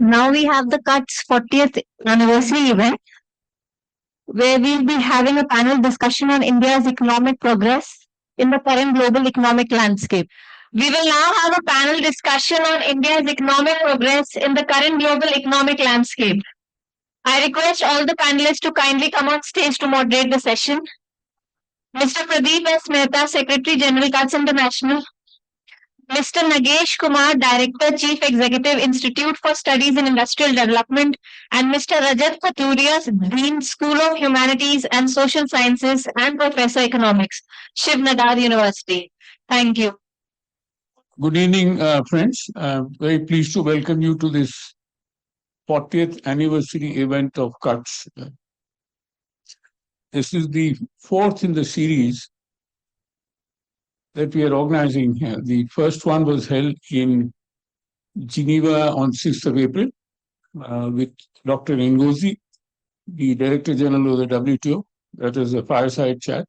Now we have the CUT's 40th anniversary event, where we'll be having a panel discussion on India's economic progress in the current global economic landscape. We will now have a panel discussion on India's economic progress in the current global economic landscape. I request all the panelists to kindly come on stage to moderate the session. Mr. Pradeep S. Mehta, Secretary General CUTS International, Mr. Nagesh Kumar, Director, Chief Executive, Institute for Studies in Industrial Development, and Mr. Rajat Kathuria, Dean, School of Humanities and Social Sciences and Professor Economics, Shiv Nadar University. Thank you. Good evening, friends. I'm very pleased to welcome you to this 40th anniversary event of CUTS. This is the fourth in the series that we are organizing here. The first one was held in Geneva on 6th of April with Dr. Ngozi, the Director General of the WTO. That was a fireside chat.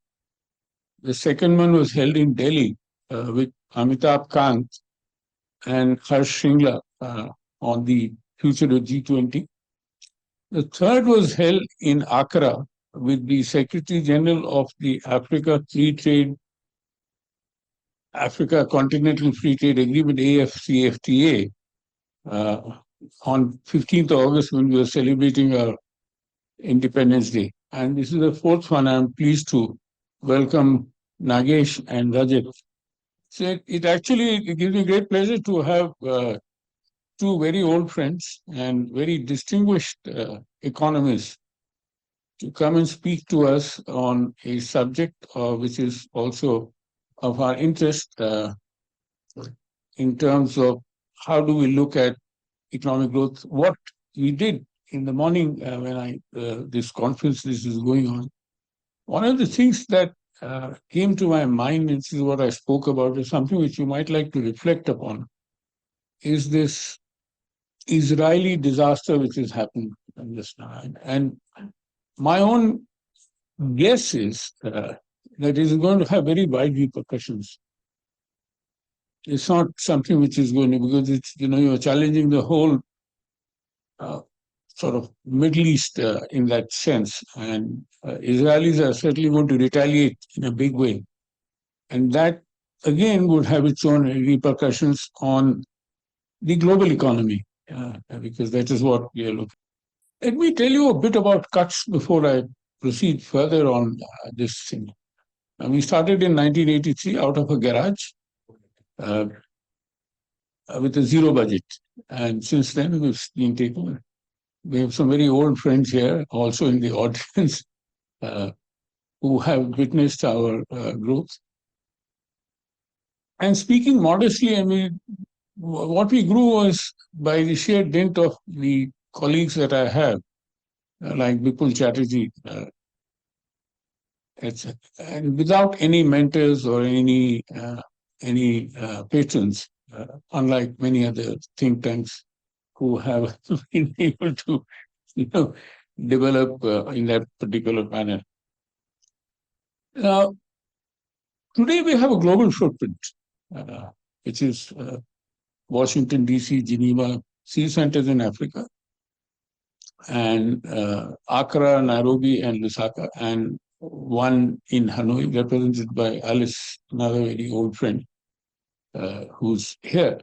The second one was held in Delhi with Amitabh Kant and Harsh Shringla on the future of G20. The third was held in Accra with the Secretary General of the Africa Continental Free Trade Agreement, AFCFTA, on 15th of August when we were celebrating our Independence Day. And this is the fourth one. I'm pleased to welcome Nagesh and Rajat. So it actually gives me great pleasure to have two very old friends and very distinguished economists to come and speak to us on a subject which is also of our interest in terms of how do we look at economic growth. What we did in the morning when this conference is going on, one of the things that came to my mind, and this is what I spoke about, is something which you might like to reflect upon, is this Israeli disaster which has happened just now. And my own guess is that it is going to have very wide repercussions. It's not something which is going to, because it's, you're challenging the whole sort of Middle East in that sense. And Israelis are certainly going to retaliate in a big way. And that, again, would have its own repercussions on the global economy, because that is what we are looking at. Let me tell you a bit about CUTS before I proceed further on this thing. We started in 1983 out of a garage with a zero budget. And since then, we've been taken. We have some very old friends here, also in the audience, who have witnessed our growth. And speaking modestly, I mean, what we grew was by the sheer dint of the colleagues that I have, like Bipul Chatterjee, and without any mentors or any patrons, unlike many other think tanks who have been able to, develop in that particular manner. Now, today we have a global footprint, which is Washington, D.C., Geneva, C centers in Africa, and Accra, Nairobi, and Lusaka, and one in Hanoi, represented by Alice, another very old friend who's here.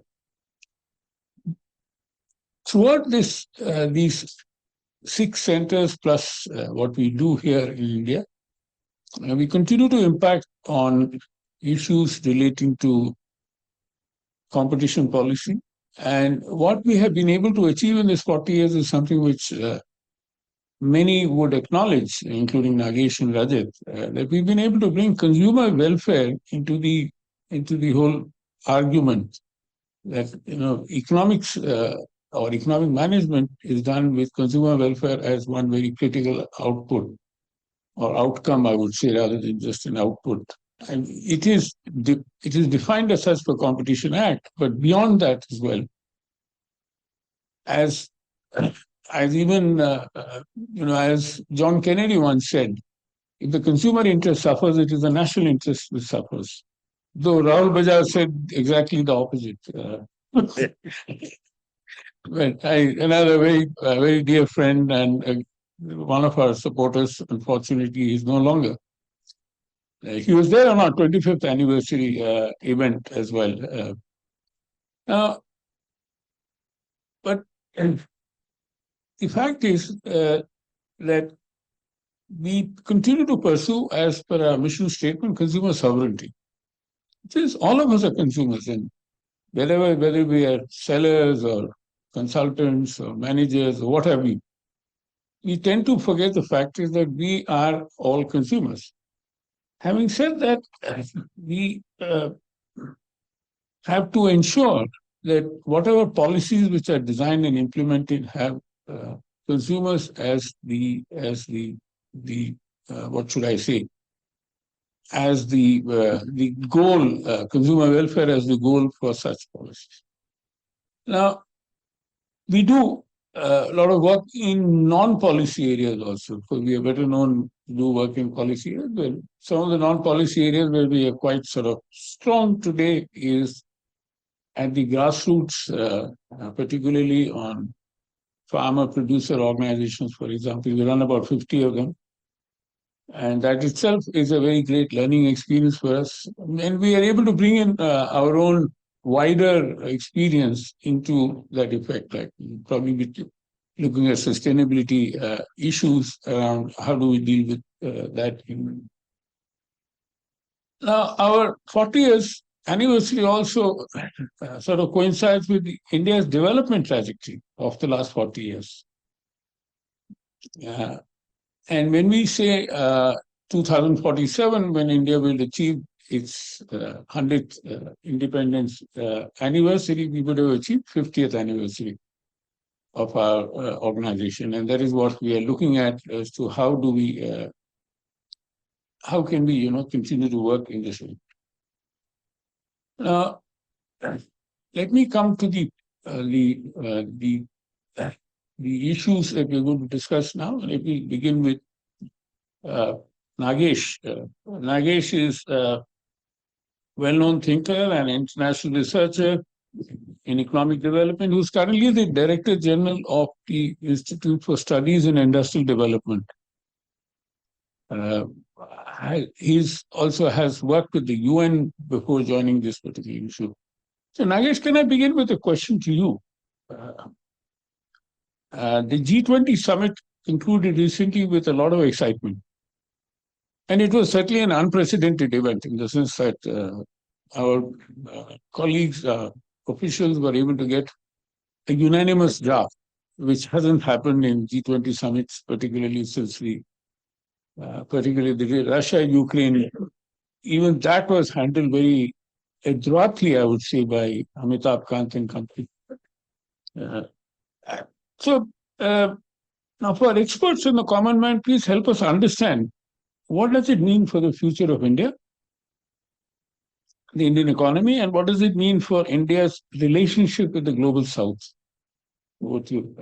Throughout these 6 centers plus what we do here in India, we continue to impact on issues relating to competition policy. And what we have been able to achieve in this 40 years is something which many would acknowledge, including Nagesh and Rajat, that we've been able to bring consumer welfare into the whole argument that economics or economic management is done with consumer welfare as one very critical output or outcome, I would say, rather than just an output. And it is defined as such for Competition Act, but beyond that as well, as even as John Kennedy once said, if the consumer interest suffers, it is the national interest which suffers. Though Rahul Bajaj said exactly the opposite. Well, another very dear friend and one of our supporters, unfortunately, is no longer. He was there on our 25th anniversary event as well. Now, but the fact is that we continue to pursue, as per our mission statement, consumer sovereignty. It is all of us are consumers, and whether we are sellers or consultants or managers or what have you, we tend to forget the fact is that we are all consumers. Having said that, we have to ensure that whatever policies which are designed and implemented have consumers as the what should I say, as the goal, consumer welfare as the goal for such policies. Now, we do a lot of work in non-policy areas also, because we are better known to do work in policy areas. Well, some of the non-policy areas where we are quite sort of strong today is at the grassroots, particularly on farmer producer organizations, for example. We run about 50 of them. And that itself is a very great learning experience for us. And we are able to bring in our own wider experience into that effect, like probably looking at sustainability issues around how do we deal with that. Now, our 40 years anniversary also sort of coincides with India's development trajectory of the last 40 years. And when we say 2047, when India will achieve its 100th independence anniversary, we would have achieved 50th anniversary of our organization. And that is what we are looking at as to how do we, how can we, continue to work in this way. Now, let me come to the issues that we're going to discuss now. Let me begin with Nagesh. Nagesh is a well-known thinker and international researcher in economic development, who's currently the Director General of the Institute for Studies in Industrial Development. He also has worked with the UN before joining this particular issue. So, Nagesh, can I begin with a question to you? The G20 summit concluded recently with a lot of excitement. And it was certainly an unprecedented event in the sense that our colleagues, officials were able to get a unanimous draft, which hasn't happened in G20 summits, particularly since particularly the Russia-Ukraine. Even that was handled very adroitly, I would say, by Amitabh Kant and company. So, now for experts in the common man, please help us understand what does it mean for the future of India, the Indian economy, and what does it mean for India's relationship with the global South? What you,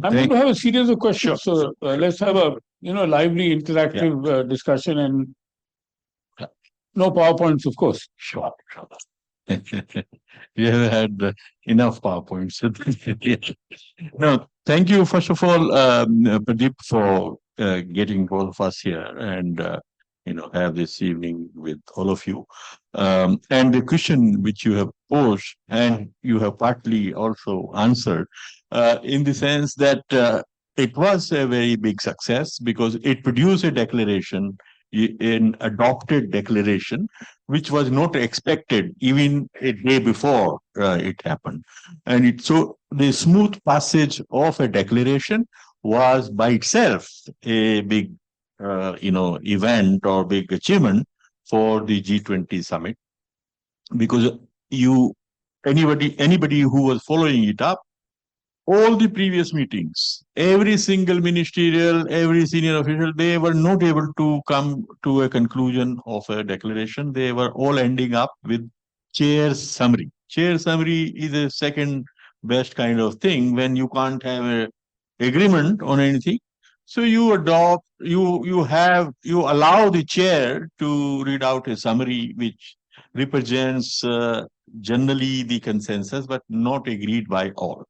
I'm going to have a series of questions, so let's have a lively, interactive discussion, and no PowerPoints, of course. Sure. We have had enough PowerPoints. No, thank you, first of all, Pradeep, for getting both of us here and have this evening with all of you. And the question which you have posed, and you have partly also answered, in the sense that it was a very big success because it produced a declaration, an adopted declaration, which was not expected even a day before it happened. And so the smooth passage of a declaration was by itself a big, event or big achievement for the G20 summit, because anybody who was following it up, all the previous meetings, every single ministerial, every senior official, they were not able to come to a conclusion of a declaration. They were all ending up with chair's summary. Chair summary is a second best kind of thing when you can't have an agreement on anything. So you allow the chair to read out a summary which represents generally the consensus, but not agreed by all.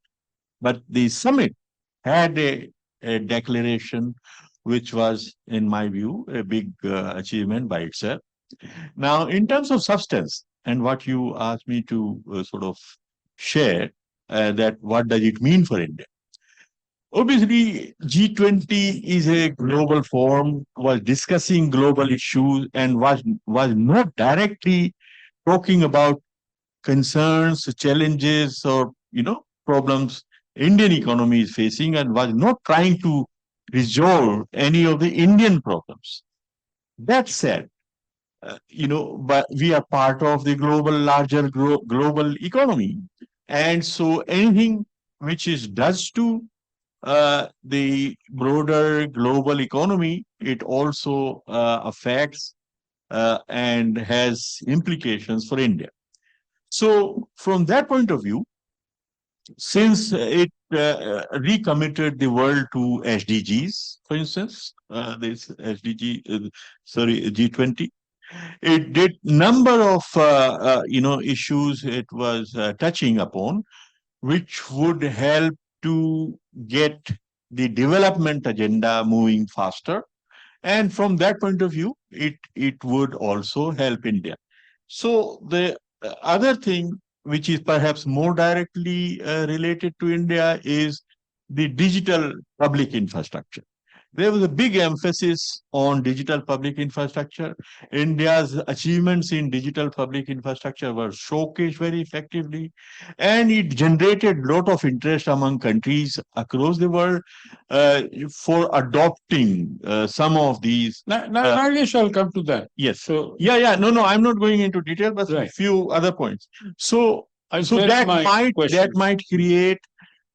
But the summit had a declaration which was, in my view, a big achievement by itself. Now, in terms of substance and what you asked me to sort of share, that what does it mean for India? Obviously, G20 is a global forum, was discussing global issues and was not directly talking about concerns, challenges, or problems Indian economy is facing, and was not trying to resolve any of the Indian problems. That said, but we are part of the larger global economy, and so anything which is does to the broader global economy, it also affects and has implications for India. So, from that point of view, since it recommitted the world to SDGs, for instance, this SDG, sorry, G20, it did number of issues it was touching upon, which would help to get the development agenda moving faster. And from that point of view, it would also help India. So the other thing, which is perhaps more directly related to India, is the digital public infrastructure. There was a big emphasis on digital public infrastructure. India's achievements in digital public infrastructure were showcased very effectively, and it generated a lot of interest among countries across the world for adopting some of these. Nagesh, I'll come to that. Yes. So, No, I'm not going into detail, but a Right. few other points. So that's that my question. might create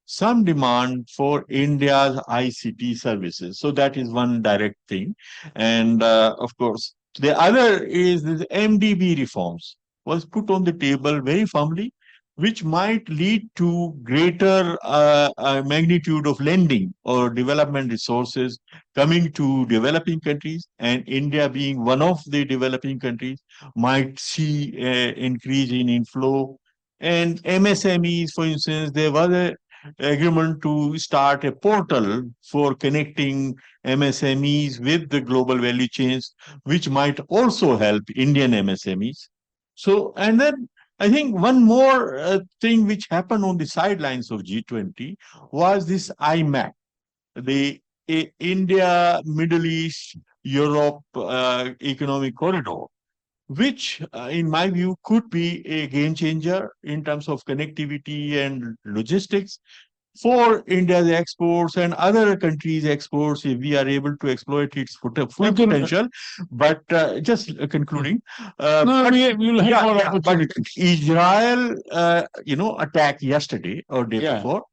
some demand for India's ICT services. So that is one direct thing. And of course, the other is the MDB reforms was put on the table very firmly, which might lead to greater magnitude of lending or development resources coming to developing countries, and India being one of the developing countries might see an increase in inflow. And MSMEs, for instance, there was a agreement to start a portal for connecting MSMEs with the global value chains, which might also help Indian MSMEs. So, and then I think one more thing which happened on the sidelines of G20 was this IMAC, the India, Middle East, Europe economic corridor, which, in my view, could be a game changer in terms of connectivity and logistics for India's exports and other countries' exports if we are able to exploit its full potential. But just concluding, we'll have more opportunity. Israel, attack yesterday or day before,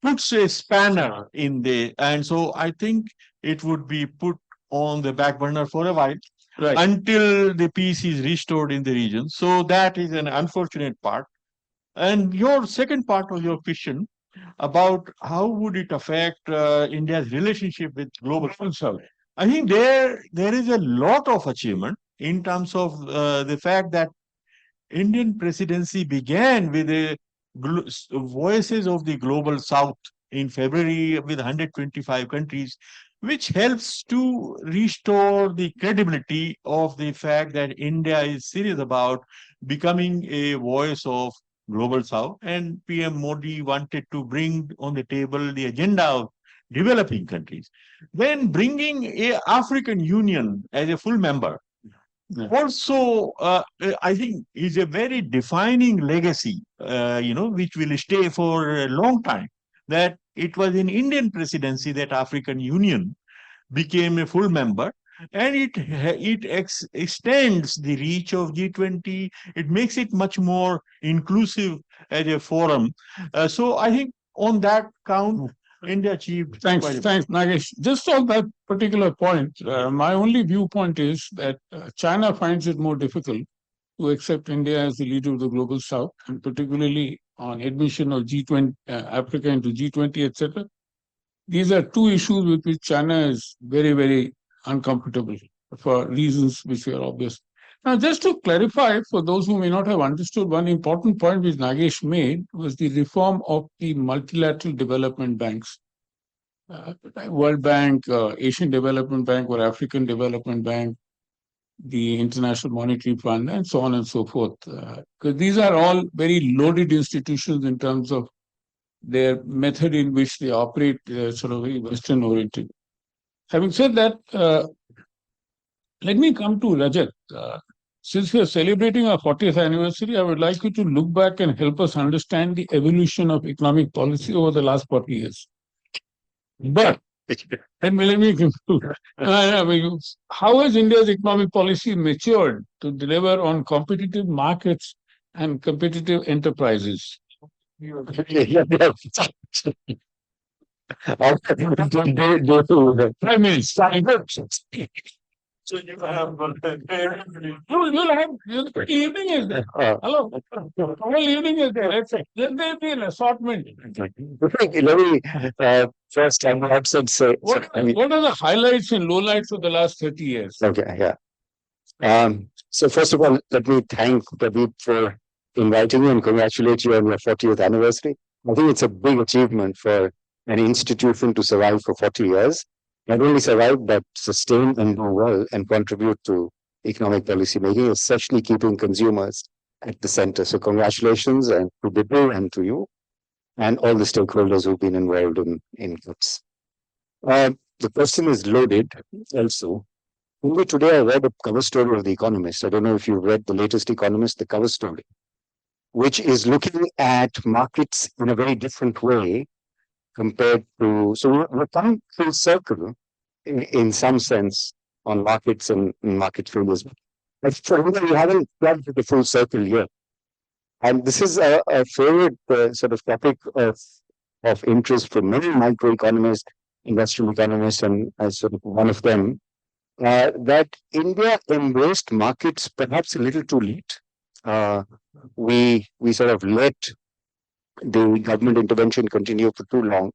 puts a spanner in and so I think it would be put on the back burner for a while. Right. Until the peace is restored in the region. So that is an unfortunate part. And your second part of your question about how would it affect India's relationship with global south. I think there is a lot of achievement in terms of the fact that Indian presidency began with the voices of the global south in February with 125 countries, which helps to restore the credibility of the fact that India is serious about becoming a voice of global south. And PM Modi wanted to bring on the table the agenda of developing countries. Then bringing a African Union as a full member also, I think, is a very defining legacy, which will stay for a long time. That it was in Indian presidency that African Union became a full member, and it extends the reach of G20. It makes it much more inclusive as a forum. So I think on that count, India achieved. Thanks, Nagesh. Just on that particular point, my only viewpoint is that China finds it more difficult to accept India as the leader of the global south, and particularly on admission of G20, Africa into G20, etc. These are two issues with which China is very, very uncomfortable for reasons which are obvious. Now, just to clarify, for those who may not have understood, one important point which Nagesh made was the reform of the multilateral development banks. World Bank, Asian Development Bank or African Development Bank, the International Monetary Fund, and so on and so forth. Because these are all very loaded institutions in terms of their method in which they operate, sort of very Western oriented. Having said that, let me come to Rajat. Since we are celebrating our 40th anniversary, I would like you to look back and help us understand the evolution of economic policy over the last 40 years. But, and let me conclude. How has India's economic policy matured to deliver on competitive markets and competitive enterprises? Prime Minister. So you have good evening is there. Hello. Whole evening is there. Let's say. Then there be an assortment. Let me first time and say What are the highlights and lowlights of the last 30 years? okay, yeah. So first of all, let me thank Pradeep for inviting me and congratulate you on your 40th anniversary. I think it's a big achievement for an institution to survive for 40 years. Not only survive, but sustain and do well and contribute to economic policy making, especially keeping consumers at the center. So congratulations and to Bipul and to you and all the stakeholders who've been involved in CUTS. The question is loaded also. Only today I read a cover story of The Economist. I don't know if you've read the latest Economist, the cover story, which is looking at markets in a very different way compared to, so we're coming full circle in some sense on markets and market failures. But for India, we haven't plugged the full circle yet. And this is a favorite sort of topic of interest for many microeconomists, industrial economists, and as sort of one of them, that India embraced markets perhaps a little too late. We sort of let the government intervention continue for too long.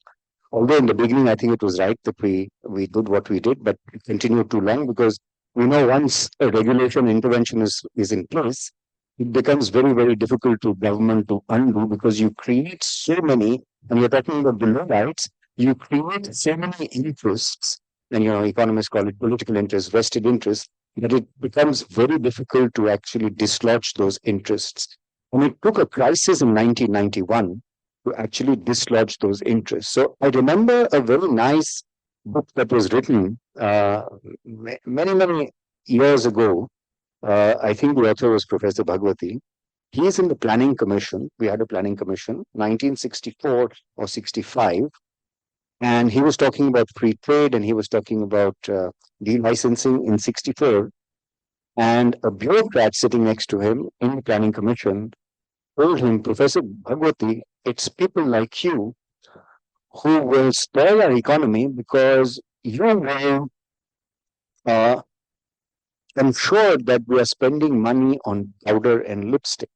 Although in the beginning, I think it was right that we did what we did, but it continued too long because we know once a regulation intervention is in place, it becomes very, very difficult to government to undo because you create so many, and you're talking about the lowlights, you create so many interests, and economists call it political interests, vested interests, that it becomes very difficult to actually dislodge those interests. And it took a crisis in 1991 to actually dislodge those interests. So I remember a very nice book that was written many, many years ago. I think the author was Professor Bhagwati. He is in the Planning Commission. We had a Planning Commission, 1964 or 65. And he was talking about free trade and he was talking about delicensing in 64. And a bureaucrat sitting next to him in the Planning Commission told him, Professor Bhagwati, it's people like you who will spoil our economy because you will ensure that we are spending money on powder and lipstick.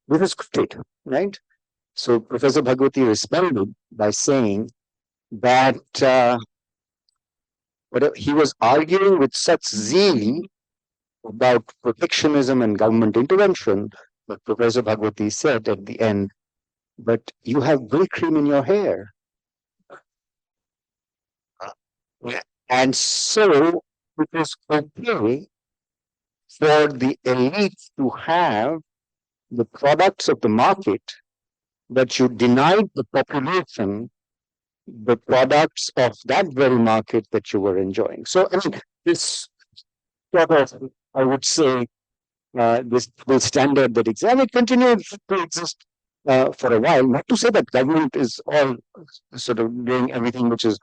This is great, right? So Professor Bhagwati responded by saying that he was arguing with such zeal about protectionism and government intervention, but Professor Bhagwati said at the end, but you have gray cream in your hair. And so it is okay for the elite to have the products of the market, but you denied the population the products of that very market that you were enjoying. So, I mean, this sort of, I would say, this standard that exists, and it continued to exist for a while. Not to say that government is all sort of doing everything which is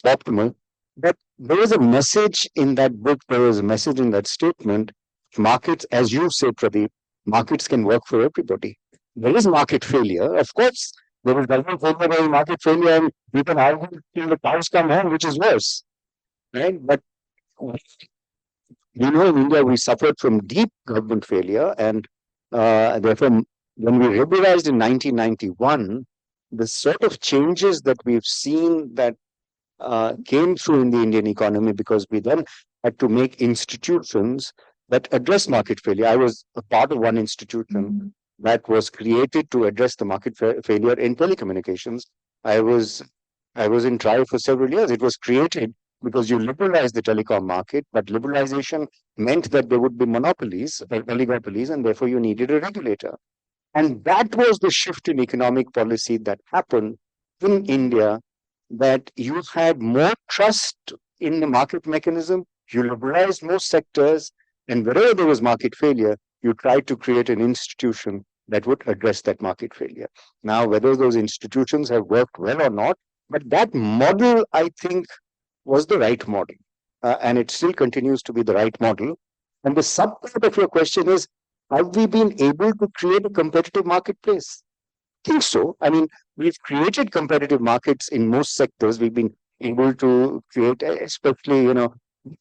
optimal, but there is a message in that book, there is a message in that statement. Markets, as you say, Pradeep, markets can work for everybody. There is market failure. Of course, there is government failure, there is market failure, and you can argue till the cows come home, which is worse. Right? But in India, we suffered from deep government failure, and therefore, when we liberalized in 1991, the sort of changes that we've seen that came through in the Indian economy, because we then had to make institutions that address market failure. I was a part of one institution that was created to address the market failure in telecommunications. I was in trial for several years. It was created because you liberalized the telecom market, but liberalization meant that there would be monopolies, oligopolies, and therefore you needed a regulator. And that was the shift in economic policy that happened in India, that you had more trust in the market mechanism, you liberalized most sectors, and wherever there was market failure, you tried to create an institution that would address that market failure. Now, whether those institutions have worked well or not, but that model, I think, was the right model. And it still continues to be the right model. And the subpart of your question is, have we been able to create a competitive marketplace? I think so. I mean, we've created competitive markets in most sectors. We've been able to create, especially,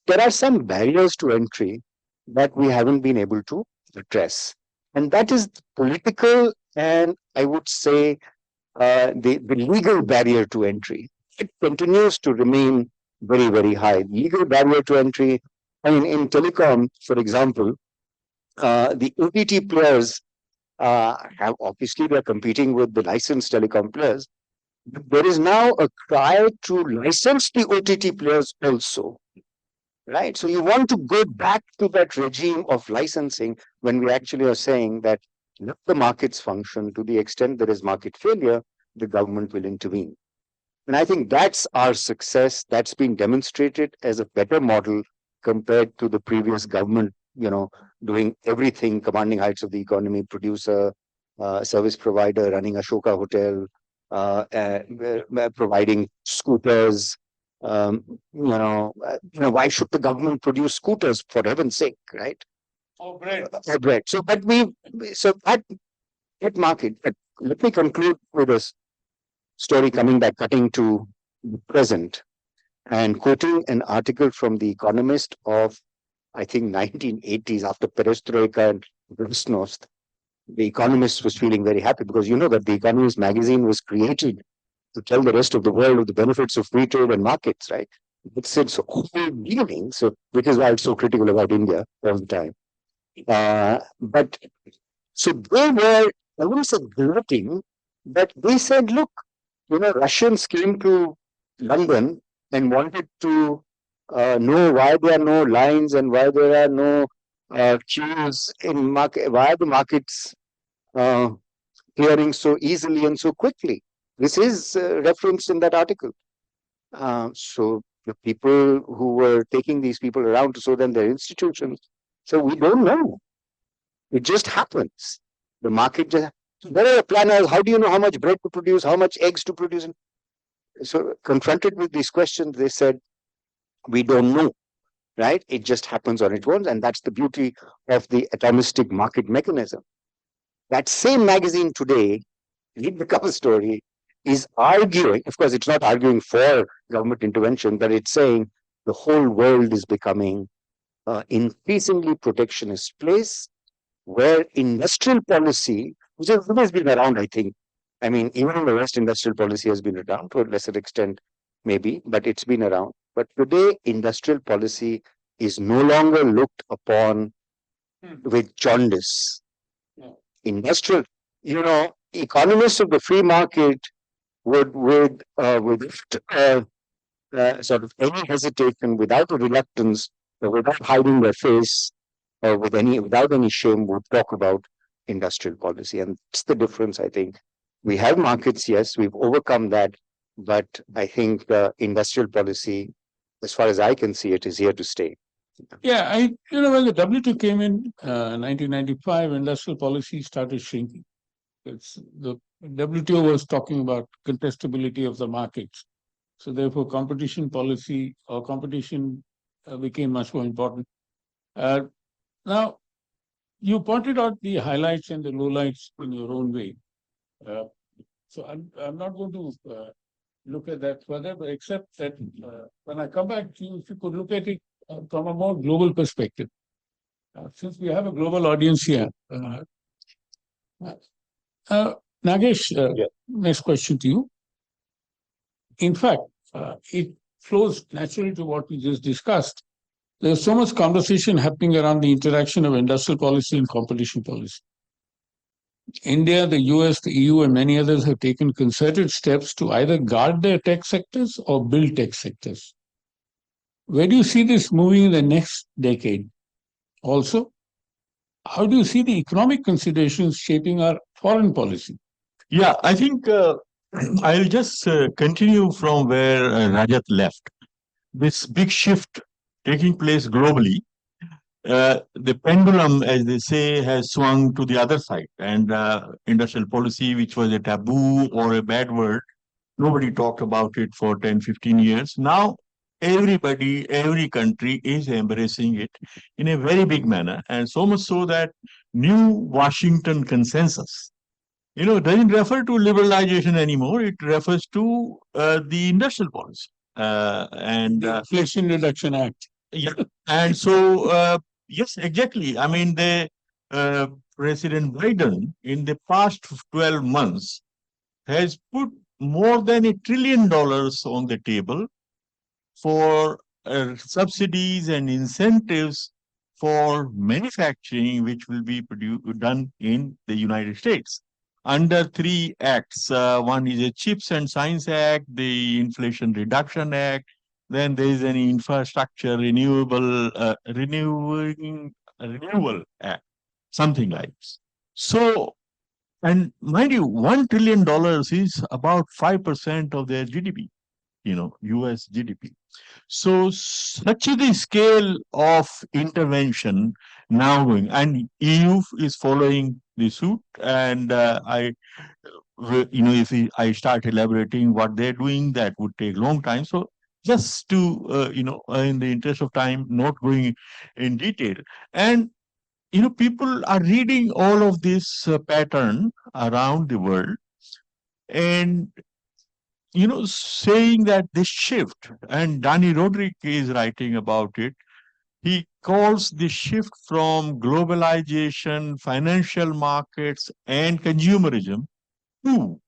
there are some barriers to entry that we haven't been able to address. And that is political, and I would say the legal barrier to entry. It continues to remain very, very high. Legal barrier to entry, I mean, in telecom, for example, the OTT players have obviously they're competing with the licensed telecom players. But there is now a cry to license the OTT players also, right? So you want to go back to that regime of licensing when we actually are saying that let the markets function. To the extent there is market failure, the government will intervene. And I think that's our success. That's been demonstrated as a better model compared to the previous government, doing everything, commanding heights of the economy, producer, service provider, running Ashoka Hotel, providing scooters. Why should the government produce scooters, for heaven's sake, right? Oh, great. Bread. So that market. But let me conclude with a story cutting to the present, and quoting an article from The Economist of, I think, 1980s, after Perestroika and Glasnost. The Economist was feeling very happy because you know that The Economist magazine was created to tell the rest of the world of the benefits of free trade and markets, right? It's its whole beginning. So, which is why it's so critical about India all the time. But so they were, I wouldn't say gloating, but they said, look, Russians came to London and wanted to know why there are no lines and why there are no queues in market, why are the markets clearing so easily and so quickly. This is referenced in that article. So the people who were taking these people around to show them their institutions, so we don't know. It just happens. The market just. There are planners. How do you know how much bread to produce, how much eggs to produce? So confronted with these questions, they said, we don't know, right? It just happens on its own. And that's the beauty of the atomistic market mechanism. That same magazine today, Read the Cover Story, is arguing, of course, it's not arguing for government intervention, but it's saying the whole world is becoming increasingly protectionist place, where industrial policy, which has always been around, I think. I mean, even in the West, industrial policy has been around to a lesser extent, maybe, but it's been around. But today, industrial policy is no longer looked upon with jaundice. Industrial, economists of the free market would sort of any hesitation, without a reluctance, or without hiding their face, or without any shame, would talk about industrial policy. And it's the difference, I think. We have markets, yes, we've overcome that, but I think industrial policy, as far as I can see it, is here to stay. Yeah, when the WTO came in 1995, industrial policy started shrinking. The WTO was talking about contestability of the markets. So therefore, competition policy or competition became much more important. Now, you pointed out the highlights and the lowlights in your own way. So I'm not going to look at that further, but except that when I come back to you, if you could look at it from a more global perspective. Since we have a global audience here, Nagesh, next question to you. In fact, it flows naturally to what we just discussed. There's so much conversation happening around the interaction of industrial policy and competition policy. India, the US, the EU, and many others have taken concerted steps to either guard their tech sectors or build tech sectors. Where do you see this moving in the next decade? Also, how do you see the economic considerations shaping our foreign policy? Yeah, I think I'll just continue from where Rajat left. This big shift taking place globally, the pendulum, as they say, has swung to the other side. And industrial policy, which was a taboo or a bad word, nobody talked about it for 10, 15 years. Now, everybody, every country is embracing it in a very big manner. And so much so that new Washington consensus, doesn't refer to liberalization anymore. It refers to the industrial policy. Inflation Reduction Act. Yeah, and so yes, exactly. I mean, the President Biden in the past 12 months has put more than $1 trillion on the table for subsidies and incentives for manufacturing, which will be done in the United States under 3 acts. One is a Chips and Science Act, the Inflation Reduction Act. Then there is an Infrastructure Renewal Act, something like this. So, and mind you, $1 trillion is about 5% of their GDP, US GDP. So such is the scale of intervention now going, and EU is following the suit. And if I start elaborating what they're doing, that would take a long time. So just to, in the interest of time, not going in detail. And, people are reading all of this pattern around the world and, saying that this shift, and Danny Rodrik is writing about it, he calls the shift from globalization, financial markets, and consumerism to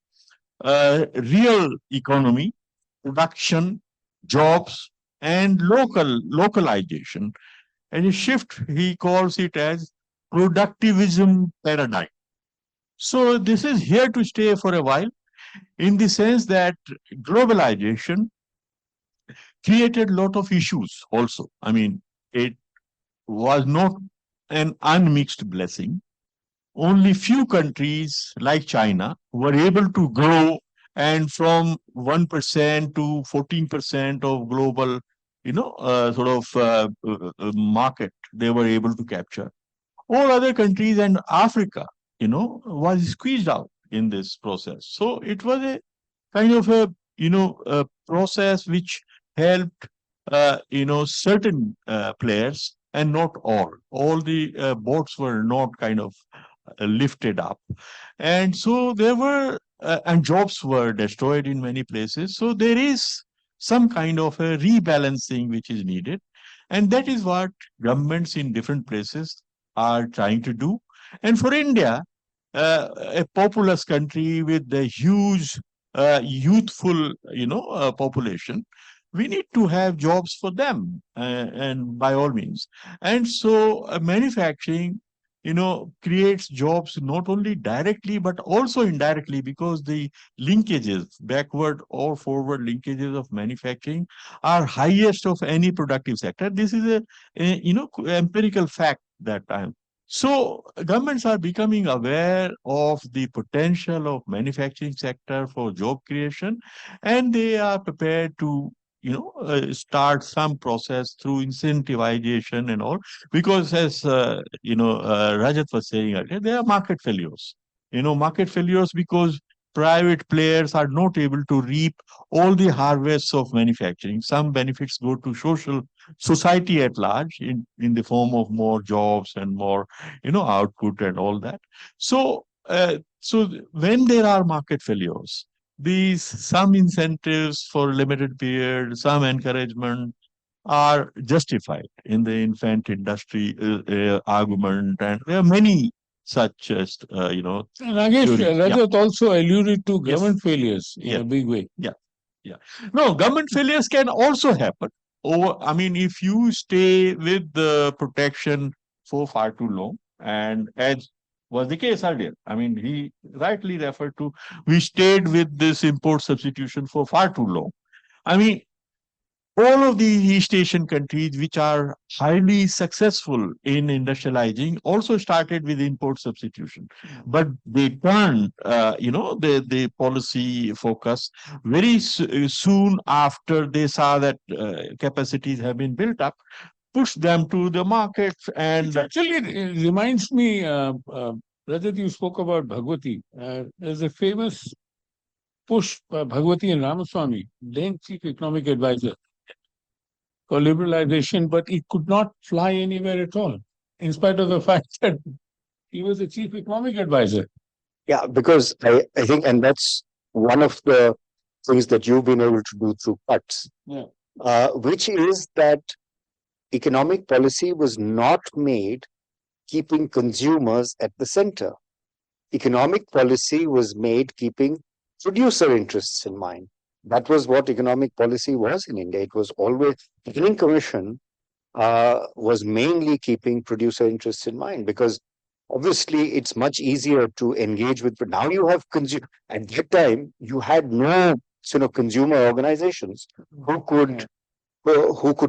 real economy, production, jobs, and localization. And a shift, he calls it as productivism paradigm. So this is here to stay for a while, in the sense that globalization created a lot of issues also. I mean, it was not an unmixed blessing. Only few countries like China were able to grow, and from 1% to 14% of global, market they were able to capture. All other countries and Africa, was squeezed out in this process. So it was a kind of a process which helped, certain players and not all. All the boats were not kind of lifted up. And so there were, and jobs were destroyed in many places. So there is some kind of a rebalancing which is needed. And that is what governments in different places are trying to do. And for India, a populous country with a huge youthful, population, we need to have jobs for them, and by all means. And so manufacturing, creates jobs not only directly, but also indirectly, because the linkages, backward or forward linkages of manufacturing are highest of any productive sector. This is empirical fact that time. So governments are becoming aware of the potential of manufacturing sector for job creation, and they are prepared to start some process through incentivization and all, because as Rajat was saying earlier, there are market failures. Market failures because private players are not able to reap all the harvests of manufacturing. Some benefits go to society at large in the form of more jobs and more, output and all that. So, when there are market failures, some incentives for a limited period, some encouragement are justified in the infant industry argument, and there are many such as And Nagesh, Rajat also alluded to government failures in a big way. No, government failures can also happen. I mean, if you stay with the protection for far too long, and as was the case earlier, I mean, he rightly referred to, we stayed with this import substitution for far too long. I mean, all of these East Asian countries, which are highly successful in industrializing, also started with import substitution. But they turned, the policy focus very soon after they saw that capacities have been built up, push them to the markets. And Actually, it reminds me, Rajat, you spoke about Bhagwati. There's a famous push by Bhagwati and Ramaswamy, then chief economic advisor, for liberalization, but he could not fly anywhere at all, in spite of the fact that he was the chief economic advisor. Yeah, because I think, and that's one of the things that you've been able to do through cuts, Yeah. Which is that economic policy was not made keeping consumers at the center. Economic policy was made keeping producer interests in mind. That was what economic policy was in India. It was always, the Planning Commission was mainly keeping producer interests in mind, because obviously it's much easier to engage with, but now you have at that time you had no consumer organizations who could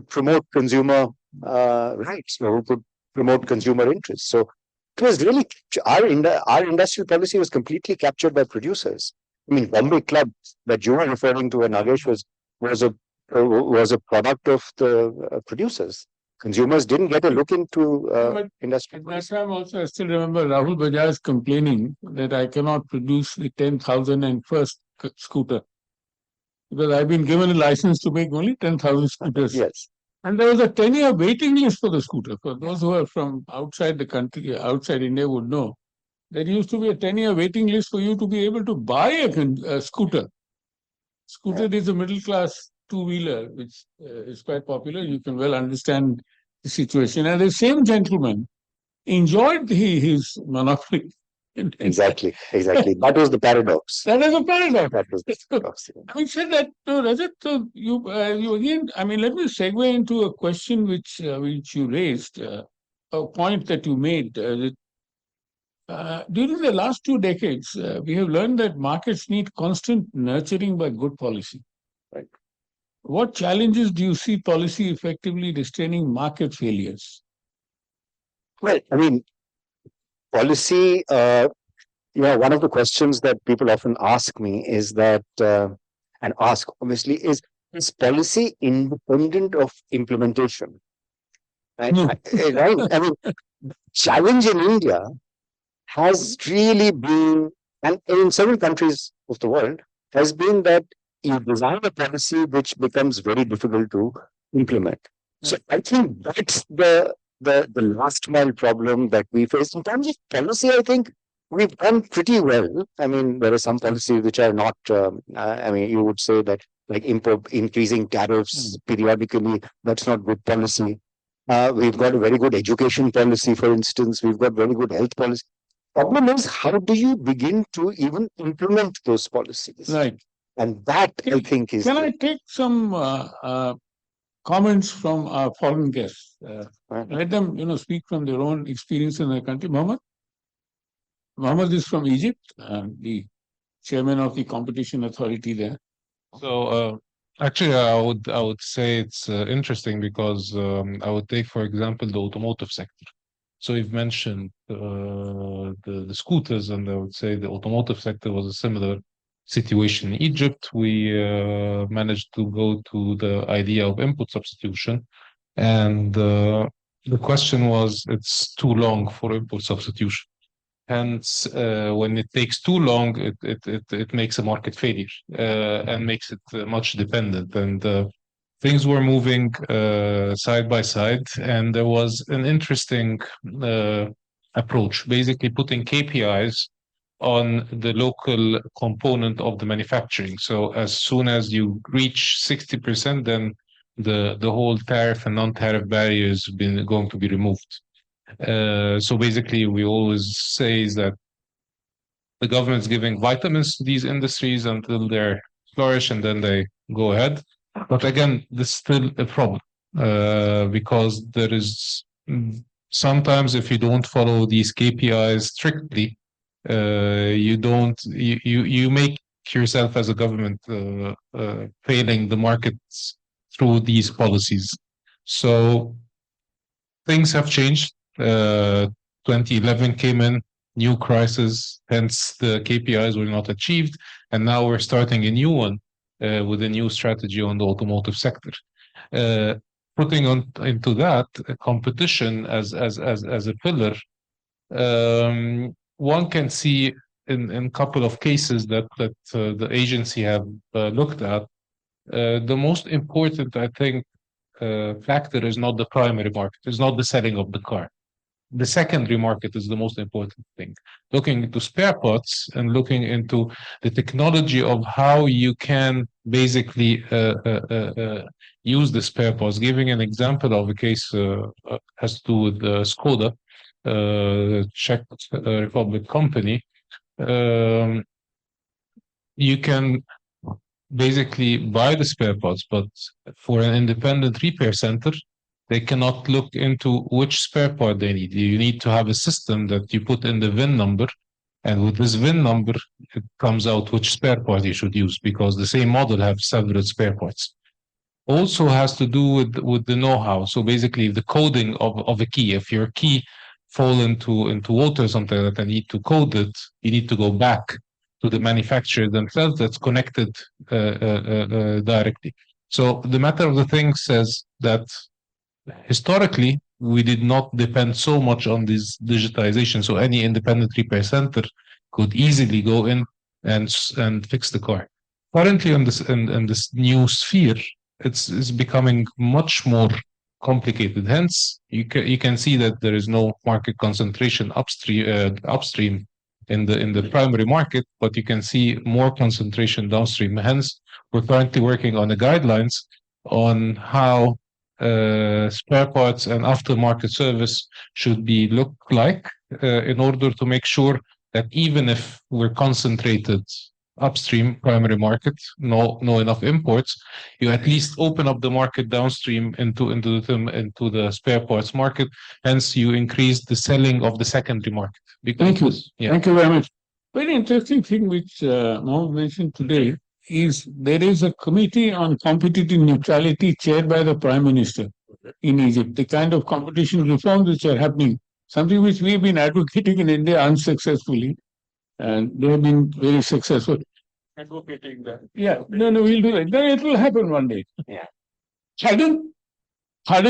promote consumer rights, or who could promote consumer interests. So it was really, our industrial policy was completely captured by producers. I mean, Bombay Club that you were referring to, and Nagesh, was a product of the producers. Consumers didn't get a look into But industry. at that time also, I still remember Rahul Bajaj complaining that I cannot produce the 10,001st scooter, because I've been given a license to make only 10,000 scooters. Yes. And there was a 10-year waiting list for the scooter. For those who are from outside the country, outside India, would know, there used to be a 10-year waiting list for you to be able to buy a scooter. Scooter is a middle-class two-wheeler, which is quite popular. You can well understand the situation. And the same gentleman enjoyed his monopoly. Exactly. That was the paradox. That is a paradox. That was the paradox. Having said that, Rajat, you again, I mean, let me segue into a question which you raised, a point that you made. During the last 2 decades, we have learned that markets need constant nurturing by good policy. Right. What challenges do you see policy effectively restraining market failures? Well, I mean, policy, one of the questions that people often ask me is that, and ask obviously, is policy independent of implementation? Right? No. Right? I mean, challenge in India has really been, and in several countries of the world, has been that you design a policy which becomes very difficult to implement. So I think that's the last mile problem that we face. In terms of policy, I think we've done pretty well. I mean, there are some policies which are not, you would say that, like increasing tariffs periodically, that's not good policy. We've got a very good education policy, for instance. We've got very good health policy. Problem is, how do you begin to even implement those policies? Right. And that, I think, is... Can I take some comments from our foreign guests? Let them, speak from their own experience in their country. Mohammed is from Egypt, the chairman of the competition authority there. So actually, I would say it's interesting because I would take, for example, the automotive sector. So you've mentioned the scooters, and I would say the automotive sector was a similar situation in Egypt. We managed to go to the idea of input substitution, and the question was, it's too long for input substitution. Hence, when it takes too long, it makes a market failure and makes it much dependent. And things were moving side by side, and there was an interesting approach, basically putting KPIs on the local component of the manufacturing. So as soon as you reach 60%, then the whole tariff and non-tariff barriers going to be removed. So basically, we always say is that the government's giving vitamins to these industries until they flourish, and then they go ahead. But again, this is still a problem because there is sometimes if you don't follow these KPIs strictly, you make yourself as a government failing the markets through these policies. So things have changed. 2011 came in, new crisis, hence the KPIs were not achieved, and now we're starting a new one with a new strategy on the automotive sector. Putting into that competition as a pillar, one can see in couple of cases that the agency have looked at. The most important, I think, factor is not the primary market, it's not the selling of the car. The secondary market is the most important thing. Looking into spare parts and looking into the technology of how you can basically use the spare parts. Giving an example of a case has to do with Skoda, Czech Republic company. You can basically buy the spare parts, but for an independent repair center, they cannot look into which spare part they need. You need to have a system that you put in the VIN number, and with this VIN number, it comes out which spare part you should use because the same model have several spare parts. Also has to do with the know-how. So basically, the coding of a key. If your key fall into water or something like that, and need to code it, you need to go back to the manufacturer themselves that's connected directly. So the matter of the thing says that historically, we did not depend so much on this digitization. So any independent repair center could easily go in and fix the car. Currently, in this new sphere, it's becoming much more complicated. Hence, you can see that there is no market concentration upstream in the primary market, but you can see more concentration downstream. Hence, we're currently working on the guidelines on how spare parts and aftermarket service should be look like in order to make sure that even if we're concentrated upstream primary market, no enough imports, you at least open up the market downstream into the spare parts market. Hence, you increase the selling of the secondary market. Thank you. Yeah. Thank you very much. Very interesting thing which Mohammed mentioned today is there is a committee on competitive neutrality chaired by the Prime Minister in Egypt. The kind of competition reforms which are happening, something which we've been advocating in India unsuccessfully, and they have been very successful. Advocating that. Yeah, no, we'll do it. Then it will happen one day. Yeah. Harden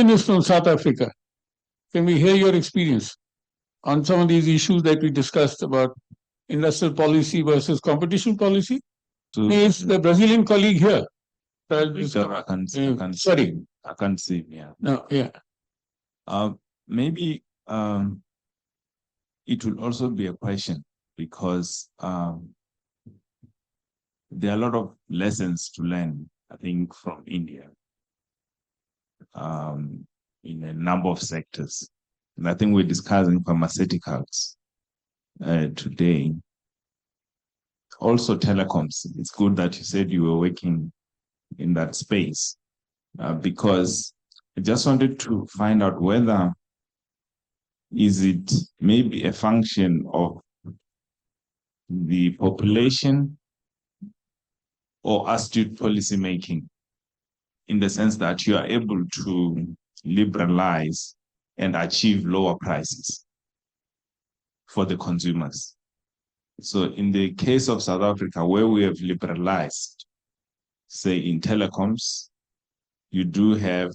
is from South Africa. Can we hear your experience on some of these issues that we discussed about industrial policy versus competition policy? So, He is the Brazilian colleague here. Victor, I can Sorry. I can see, yeah. No, yeah. Maybe it will also be a question because there are a lot of lessons to learn, I think, from India in a number of sectors. And I think we're discussing pharmaceuticals today. Also telecoms. It's good that you said you were working in that space because I just wanted to find out whether is it maybe a function of the population or astute policy making, in the sense that you are able to liberalize and achieve lower prices for the consumers. So in the case of South Africa, where we have liberalized, say in telecoms, you do have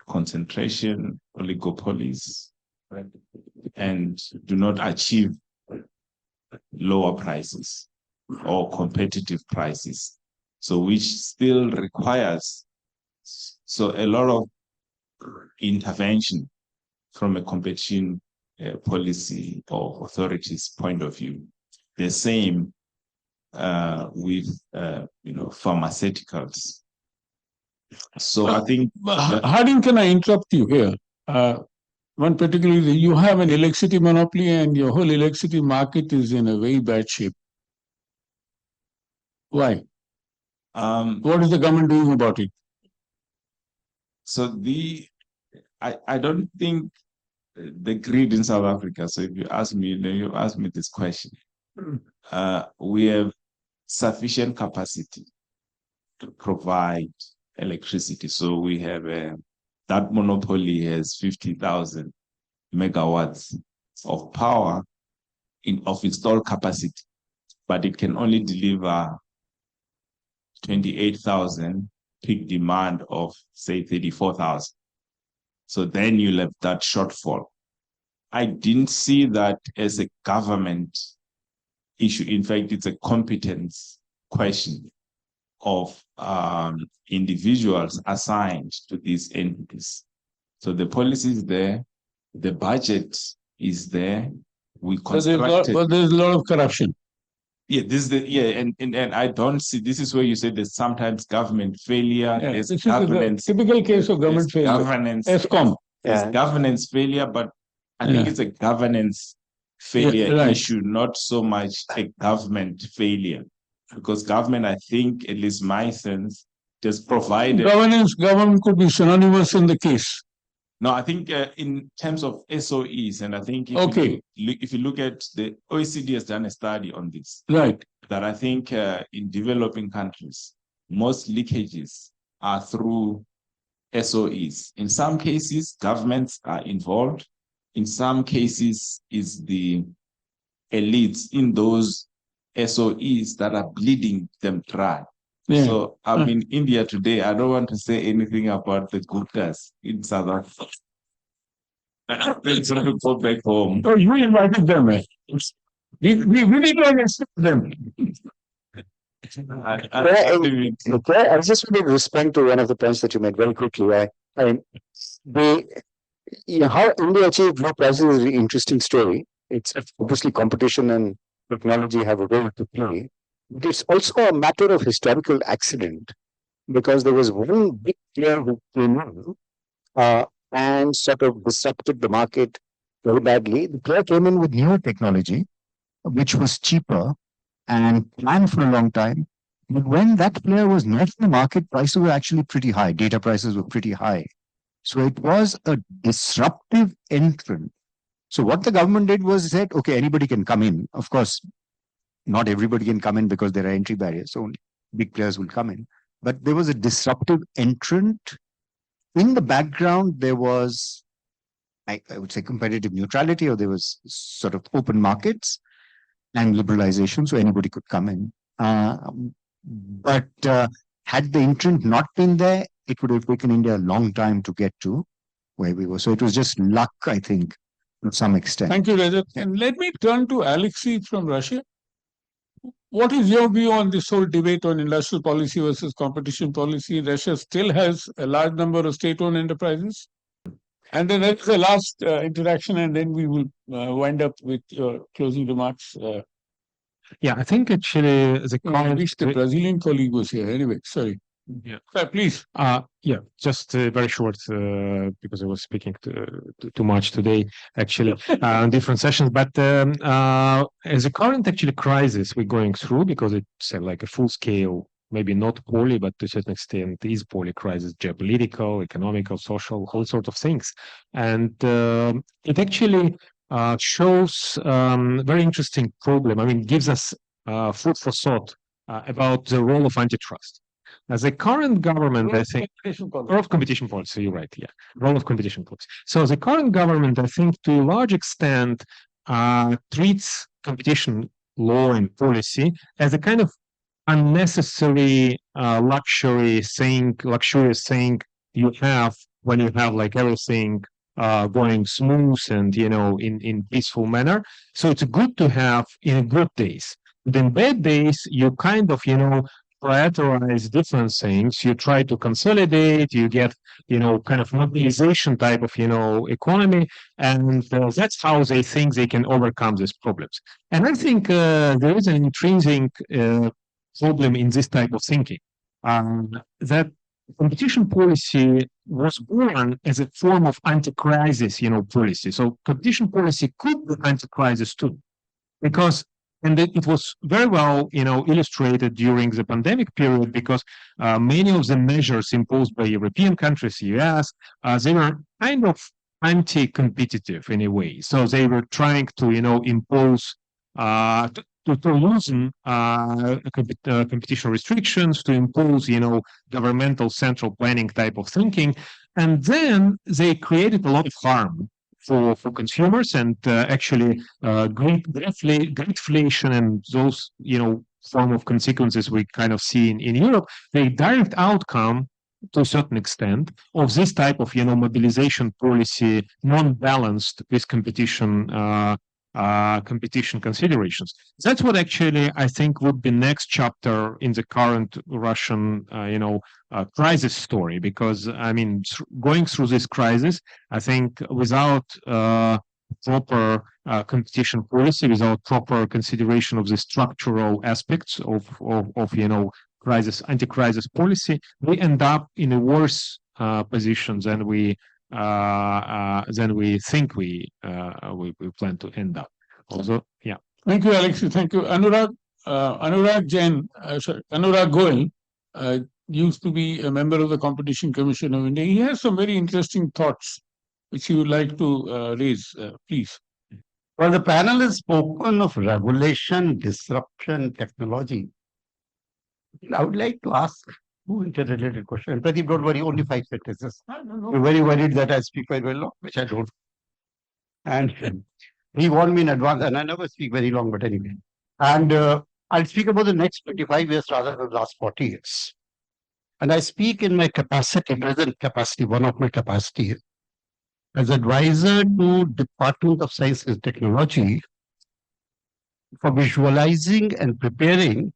concentration, oligopolies, and do not achieve lower prices or competitive prices. So which still requires a lot of intervention from a competition policy or authorities point of view. The same with pharmaceuticals. So I think Harding, can I interrupt you here? One particularly, you have an electricity monopoly and your whole electricity market is in a very bad shape. Why? What is the government doing about it? So I don't think the greed in South Africa. So if you ask me, you ask me this question, we have sufficient capacity to provide electricity. So we have that monopoly has 50,000 megawatts of power of installed capacity, but it can only deliver 28,000 peak demand of say 34,000. So then you'll have that shortfall. I didn't see that as a government issue. In fact, it's a competence question of individuals assigned to these entities. So the policy is there, the budget is there. We But there's constructed. a lot of corruption. Yeah, this is and I don't see. This is where you say there's sometimes government failure. Yeah, There's this is the governance. typical case of government there's failure. governance. ESCOM. There's Yeah. governance failure, but I think Yeah. it's a governance failure right. issue, not so much a government failure. Because government, I think, at least my sense, just provided. Government could be synonymous in the case. No, I think in terms of SOEs, and I think Okay. if you look at the OECD has done a study on this, Right. that I think in developing countries, most leakages are through SOEs. In some cases, governments are involved. In some cases, it's the elites in those SOEs that are bleeding them dry. Yeah. So I'm in India today. I don't want to say anything about the Guptas in South Africa. Let's go back home. Oh, you invited them, eh? We need to accept them. I just want to respond to one of the points that you made very quickly. How India achieved low prices is an interesting story. It's obviously competition and technology have a role to play. But it's also a matter of historical accident because there was one big player who came in and sort of disrupted the market very badly. The player came in with newer technology, which was cheaper and planned for a long time. But when that player was not in the market, prices were actually pretty high. Data prices were pretty high. So it was a disruptive entrant. So what the government did was said, okay, anybody can come in. Of course, not everybody can come in because there are entry barriers. So only big players will come in. But there was a disruptive entrant. In the background, there was, I would say, competitive neutrality, or there was sort of open markets and liberalization, so anybody could come in. But had the entrant not been there, it would have taken India a long time to get to where we were. So it was just luck, I think, to some extent. Thank you, Rajat. And let me turn to Alexei from Russia. What is your view on this whole debate on industrial policy versus competition policy? Russia still has a large number of state-owned enterprises. And then that's the last interaction, and then we will wind up with your closing remarks. Yeah, I think actually the I current. wish the Brazilian colleague was here. Anyway, sorry. Yeah. Please. Yeah, just very short because I was speaking too much today, actually, on different sessions. But as a current actually crisis we're going through, because it's like a full scale, maybe not poly, but to a certain extent is poly crisis, geopolitical, economical, social, all sorts of things. And it actually shows very interesting problem. I mean, gives us food for thought about the role of antitrust. As a current government, I think, role of competition policy, you're right, yeah, role of competition policy. So the current government, I think, to a large extent, treats competition law and policy as a kind of unnecessary luxurious thing you have when you have like everything going smooth and, you know, in peaceful manner. So it's good to have in good days. But in bad days, you kind of, you know, prioritize different things. You try to consolidate, you get, you know, kind of mobilization type of, you know, economy. And that's how they think they can overcome these problems. And I think there is an intrinsic problem in this type of thinking, that competition policy was born as a form of anti-crisis, you know, policy. So competition policy could be anti-crisis too, because And it was very well, illustrated during the pandemic period because many of the measures imposed by European countries, US, they were kind of anti-competitive in a way. So they were trying to, impose to loosen competition restrictions, to impose, governmental central planning type of thinking, and then they created a lot of harm for consumers and actually greedflation and those form of consequences we kind of see in Europe. The direct outcome to a certain extent of this type of mobilization policy non-balanced with competition considerations. That's what actually I think would be next chapter in the current Russian crisis story, because I mean going through this crisis, I think without proper competition policy, without proper consideration of the structural aspects of anti-crisis policy, we end up in a worse position than we think we plan to end up. Also, yeah. Thank you, Alexis. Thank you. Anurag Jain, sorry, Anurag Goel, used to be a member of the Competition Commission of India. He has some very interesting thoughts which he would like to raise. Please. Well, the panel has spoken of regulation, disruption, technology. I would like to ask two interrelated questions. Pradeep, don't worry, only 5 sentences. You're very worried that I speak very long, which I don't. And he warned me in advance, and I never speak very long, but anyway. And I'll speak about the next 25 years rather than the last 40 years. And I speak in my capacity, present capacity, one of my capacities, as advisor to Department of Science and Technology for visualizing and preparing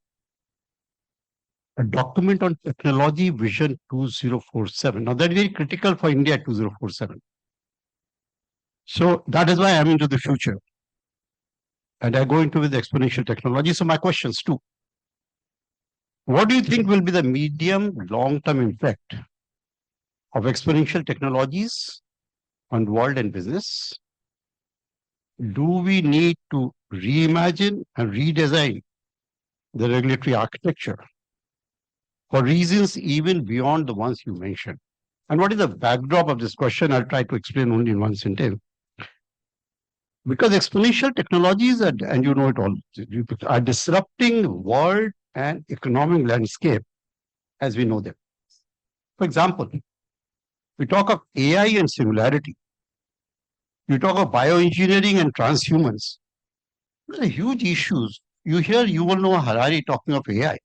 a document on technology vision 2047. Now that is very critical for India 2047. So that is why I'm into the future. And I go into with exponential technology. So my questions too. What do you think will be the medium long-term impact of exponential technologies on world and business? Do we need to reimagine and redesign the regulatory architecture for reasons even beyond the ones you mentioned? And what is the backdrop of this question? I'll try to explain only in one sentence. Because exponential technologies, and you know it all, are disrupting world and economic landscape as we know them. For example, we talk of AI and singularity. You talk of bioengineering and transhumans. These are huge issues. You hear Yuval Noah Harari talking of AI.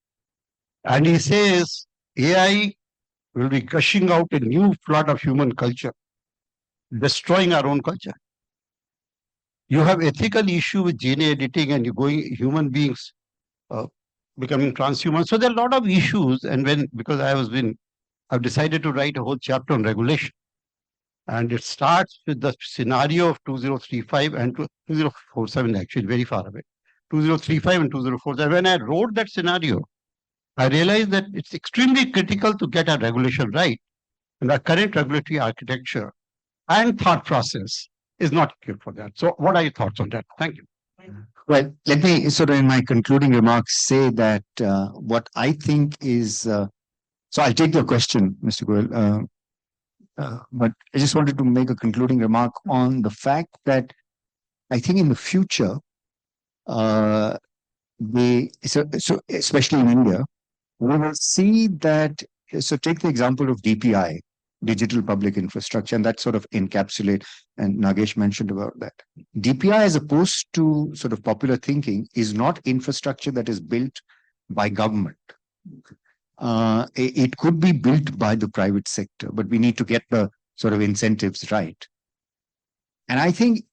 And he says AI will be gushing out a new flood of human culture, destroying our own culture. You have ethical issue with DNA editing and you're going human beings becoming transhuman. So there are a lot of issues. And because I've decided to write a whole chapter on regulation. And it starts with the scenario of 2035 and 2047, actually, very far away. 2035 and 2047. When I wrote that scenario, I realized that it's extremely critical to get our regulation right. And our current regulatory architecture and thought process is not equipped for that. So what are your thoughts on that? Thank you. Well, let me sort of in my concluding remarks say that what I think is, so I'll take your question, Mr. Goel, but I just wanted to make a concluding remark on the fact that I think in the future, so especially in India, we will see that, so take the example of DPI, digital public infrastructure, and that sort of encapsulate, and Nagesh mentioned about that. DPI, as opposed to sort of popular thinking, is not infrastructure that is built by government. It could be built by the private sector, but we need to get the sort of incentives right. And I think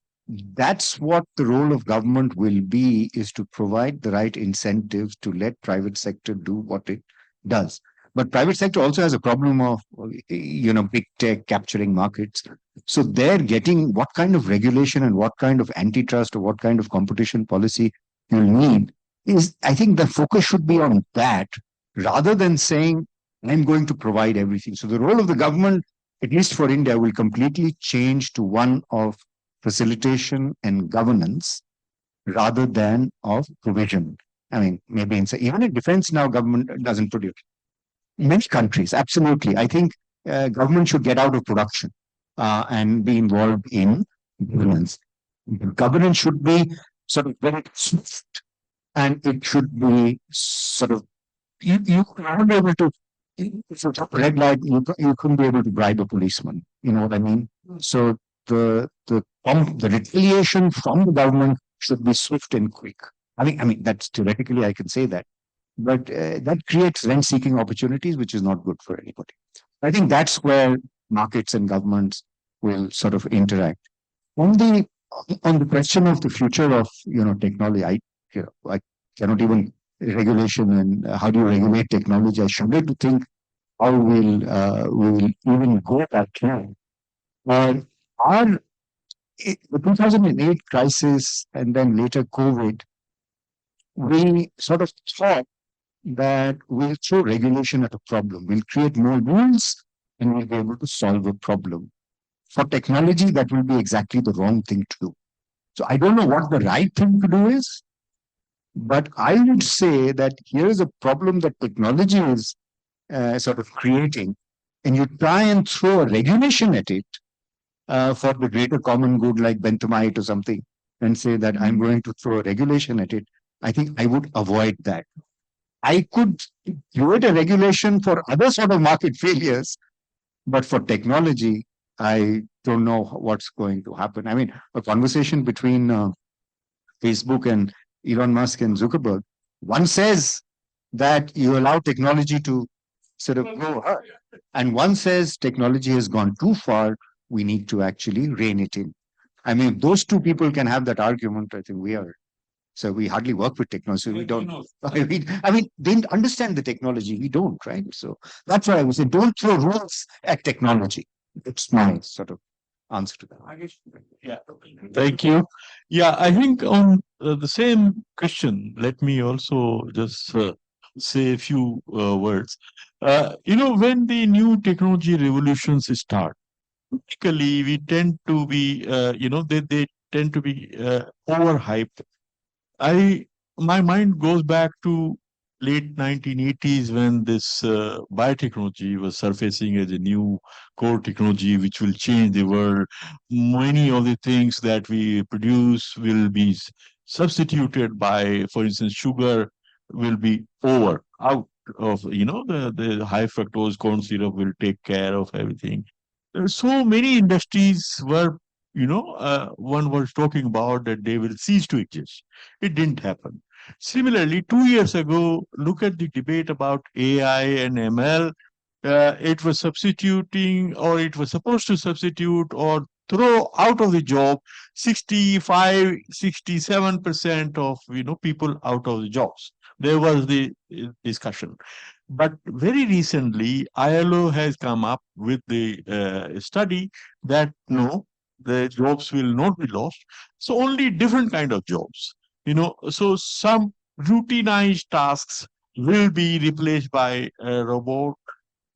that's what the role of government will be, is to provide the right incentives to let private sector do what it does. But private sector also has a problem of, big tech capturing markets. So they're getting what kind of regulation and what kind of antitrust or what kind of competition policy you'll need is, I think the focus should be on that rather than saying, I'm going to provide everything. So the role of the government, at least for India, will completely change to one of facilitation and governance rather than of provision. I mean, maybe even in defense now, government doesn't produce. Many countries, absolutely. I think government should get out of production and be involved in governance. Governance should be sort of very swift, and it should be sort of you can't be able to. If it's a red light, you couldn't be able to bribe a policeman. You know what I mean? So the retaliation from the government should be swift and quick. I mean that's theoretically I can say that, but that creates rent-seeking opportunities, which is not good for anybody. I think that's where markets and governments will sort of interact. On the question of the future of technology, I cannot even regulation and how do you regulate technology. I shudder to think how we'll even go that long. Our the 2008 crisis and then later COVID, we sort of thought that we'll throw regulation at a problem. We'll create more rules and we'll be able to solve a problem. For technology, that will be exactly the wrong thing to do. So I don't know what the right thing to do is, but I would say that here is a problem that technology is sort of creating, and you try and throw a regulation at it for the greater common good, like Benthamite or something, and say that I'm going to throw a regulation at it. I think I would avoid that. I could create a regulation for other sort of market failures, but for technology, I don't know what's going to happen. I mean, a conversation between Facebook and Elon Musk and Zuckerberg, one says that you allow technology to sort of go, and one says technology has gone too far, we need to actually rein it in. I mean, if those two people can have that argument, I think we are. So we hardly work with technology. We don't. I mean, they understand the technology. We don't, right? So that's why I would say, don't throw rules at technology. It's my sort of answer to that. Yeah, thank you. Yeah, I think on the same question, let me also just say a few words. When the new technology revolutions start, typically we tend to be, they tend to be overhyped. My mind goes back to late 1980s when this biotechnology was surfacing as a new core technology which will change the world. Many of the things that we produce will be substituted by, for instance, sugar will be out of, the high fructose corn syrup will take care of everything. So many industries were, one was talking about that they will cease to exist. It didn't happen. Similarly, 2 years ago, look at the debate about AI and ML. It was substituting, or it was supposed to substitute or throw out of the job 65, 67% of people out of the jobs. There was the discussion. But very recently, ILO has come up with the study that no, the jobs will not be lost. So only different kind of jobs. So some routinized tasks will be replaced by a robot,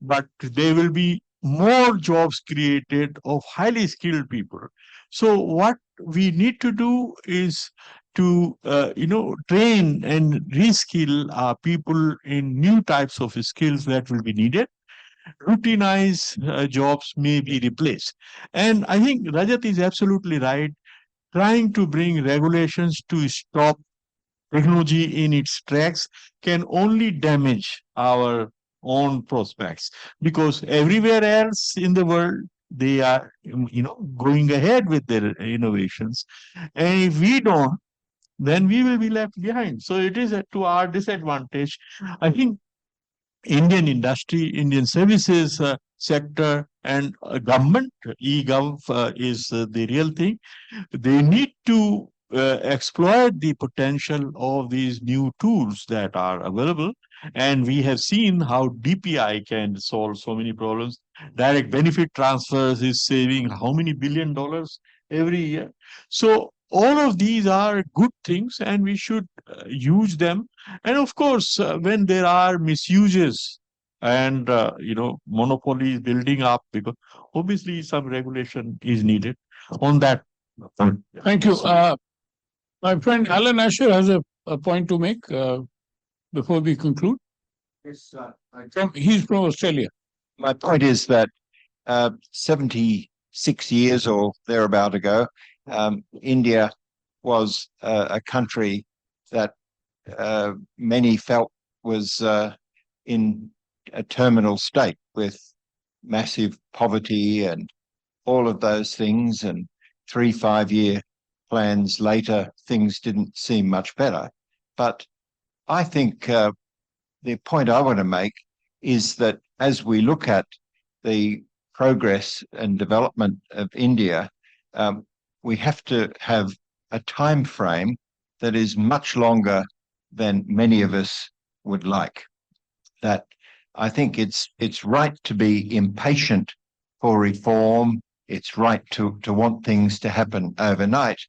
but there will be more jobs created of highly skilled people. So what we need to do is to train and reskill our people in new types of skills that will be needed. Routinized jobs may be replaced. And I think Rajat is absolutely right. Trying to bring regulations to stop technology in its tracks can only damage our own prospects, because everywhere else in the world they are going ahead with their innovations, and if we don't, then we will be left behind. So it is to our disadvantage. I think Indian industry, Indian services sector, and government, e-gov is the real thing. They need to exploit the potential of these new tools that are available. And we have seen how DPI can solve so many problems. Direct benefit transfers is saving how many $1 billion every year. So all of these are good things and we should use them. And of course, when there are misuses and, monopolies building up, because obviously some regulation is needed on that. Thank you. My friend Alan Asher has a point to make before we conclude. Yes, He's from Australia. my point is that 76 years or thereabout ago, India was a country that many felt was in a terminal state with massive poverty and all of those things. And 3 5 year plans later, things didn't seem much better. But I think the point I want to make is that as we look at the progress and development of India, we have to have a time frame that is much longer than many of us would like. That I think it's right to be impatient for reform. It's right to want things to happen overnight,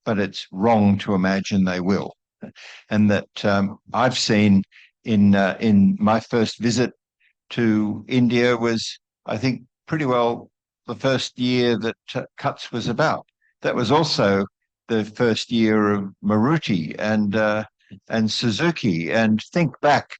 but it's wrong to imagine they will. And that I've seen in my first visit to India was, I think, pretty well the first year that Cuts was about. That was also the first year of Maruti and Suzuki. And think back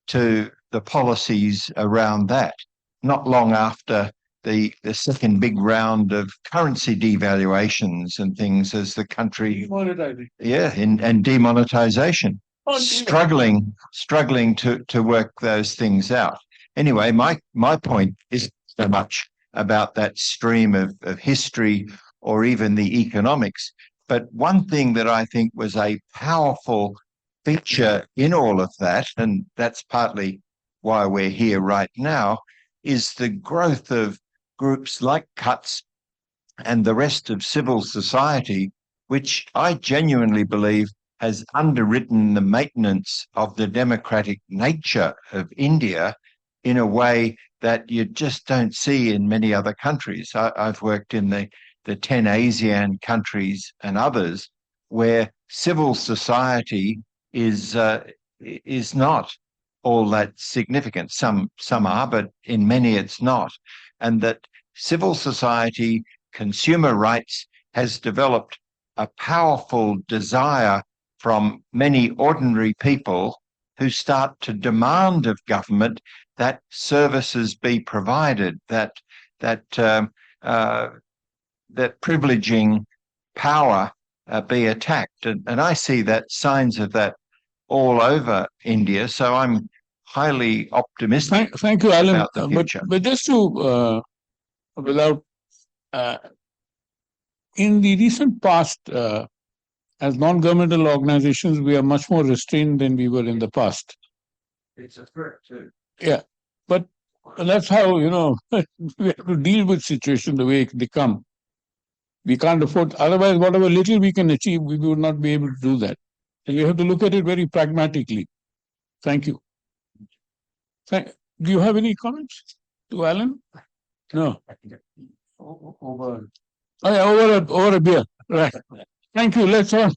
to the policies around that. Not long after the second big round of currency devaluations and things as the country, and demonetization, struggling to work those things out. Anyway, my point isn't so much about that stream of history or even the economics, but one thing that I think was a powerful feature in all of that, and that's partly why we're here right now, is the growth of groups like Cuts and the rest of civil society, which I genuinely believe has underwritten the maintenance of the democratic nature of India in a way that you just don't see in many other countries. I've worked in the 10 ASEAN countries and others where civil society is not all that significant. Some are, but in many it's not. And that civil society, consumer rights has developed a powerful desire from many ordinary people who start to demand of government that services be provided, that privileging power be attacked. And I see that signs of that all over India. So I'm highly optimistic. Thank you, Alan. About the future. But just to, in the recent past, as non-governmental organizations, we are much more restrained than we were in the past. It's a threat too. Yeah, but that's how, we have to deal with situations the way they come. We can't afford, otherwise, whatever little we can achieve, we would not be able to do that. And we have to look at it very pragmatically. Thank you. Do you have any comments to Alan? No. Over a beer. Right. Thank you. Let's all